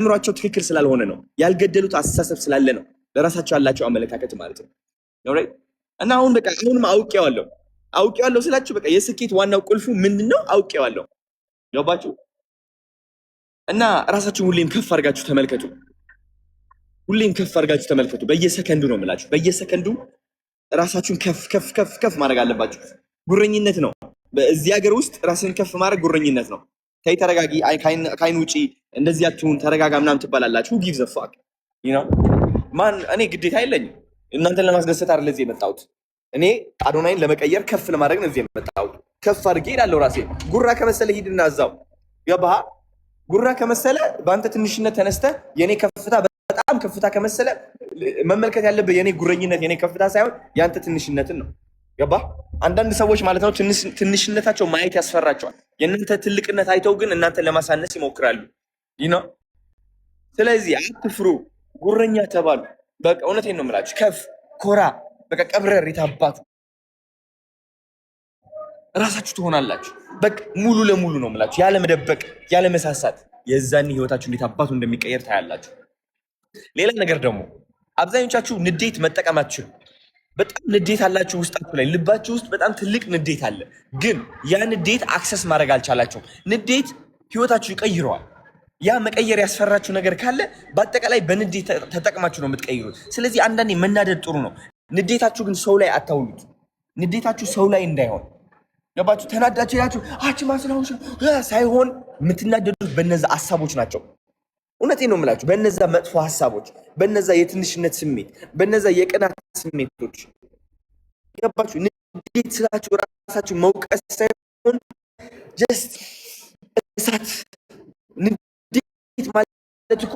አእምሯቸው ትክክል ስላልሆነ ነው። ያልገደሉት አስተሳሰብ ስላለ ነው። ለራሳቸው ያላቸው አመለካከት ማለት ነው። እና አሁን በቃ አሁንም አውቄዋለሁ ስላችሁ በቃ የስኬት ዋናው ቁልፉ ምንድነው? አውቄዋለሁ። ገባችሁ? እና ራሳችሁን ሁሌም ከፍ አድርጋችሁ ተመልከቱ። በየሰከንዱ ነው የምላችሁ። በየሰከንዱ ራሳችሁን ከፍ ማድረግ አለባችሁ። ጉረኝነት ነው። በዚህ ሀገር ውስጥ ራስን ከፍ ማድረግ ጉረኝነት ነው። ተይ ተረጋጊ፣ ከአይን ውጪ እንደዚህ አትሁን፣ ተረጋጋ ምናምን ትባላላችሁ። ጊቭ ዘ ፋክ ማን እኔ ግዴታ የለኝም እናንተን ለማስደሰት አይደል እዚህ የመጣሁት። እኔ አዶናይን ለመቀየር ከፍ ለማድረግ ነው እዚህ የመጣሁት። ከፍ አድርጌ እላለሁ ራሴ። ጉራ ከመሰለ ሂድና እዛው ገባህ? ጉራ ከመሰለ በአንተ ትንሽነት ተነስተ የኔ ከፍታ በጣም ከፍታ ከመሰለ መመልከት ያለብህ የኔ ጉረኝነት የኔ ከፍታ ሳይሆን ያንተ ትንሽነትን ነው። ገባህ? አንዳንድ ሰዎች ማለት ነው ትንሽነታቸው ማየት ያስፈራቸዋል። የእናንተ ትልቅነት አይተው ግን እናንተን ለማሳነስ ይሞክራሉ። ነው። ስለዚህ አትፍሩ፣ ጉረኛ ተባሉ። በቃ እውነቴን ነው የምላችሁ። ከፍ ኮራ፣ በቃ ቀብረር የታባቱ ራሳችሁ ትሆናላችሁ። በቃ ሙሉ ለሙሉ ነው የምላችሁ፣ ያለ መደበቅ ያለ መሳሳት። የዛኔ ህይወታችሁ እንዴት አባቱ እንደሚቀየር ታያላችሁ። ሌላ ነገር ደግሞ አብዛኞቻችሁ ንዴት መጠቀማችሁ በጣም ንዴት አላችሁ ውስጣችሁ ላይ፣ ልባችሁ ውስጥ በጣም ትልቅ ንዴት አለ። ግን ያ ንዴት አክሰስ ማድረግ አልቻላችሁም። ንዴት ህይወታችሁ ይቀይረዋል። ያ መቀየር ያስፈራችሁ ነገር ካለ በአጠቃላይ በንዴት ተጠቅማችሁ ነው የምትቀይሩት። ስለዚህ አንዳንዴ መናደድ ጥሩ ነው። ንዴታችሁ ግን ሰው ላይ አታውሉት። ንዴታችሁ ሰው ላይ እንዳይሆን ገባችሁ? ተናዳችሁ ያችሁ ማስላውሽ ሳይሆን የምትናደዱት በነዛ ሀሳቦች ናቸው። እውነቴን ነው የምላችሁ። በነዛ መጥፎ ሀሳቦች፣ በነዛ የትንሽነት ስሜት፣ በነዛ የቅናት ስሜቶች ገባችሁ? ንዴት ስላችሁ ራሳችሁ መውቀስ ሳይሆን ጀስት እሳት። ንዴት ማለት እኮ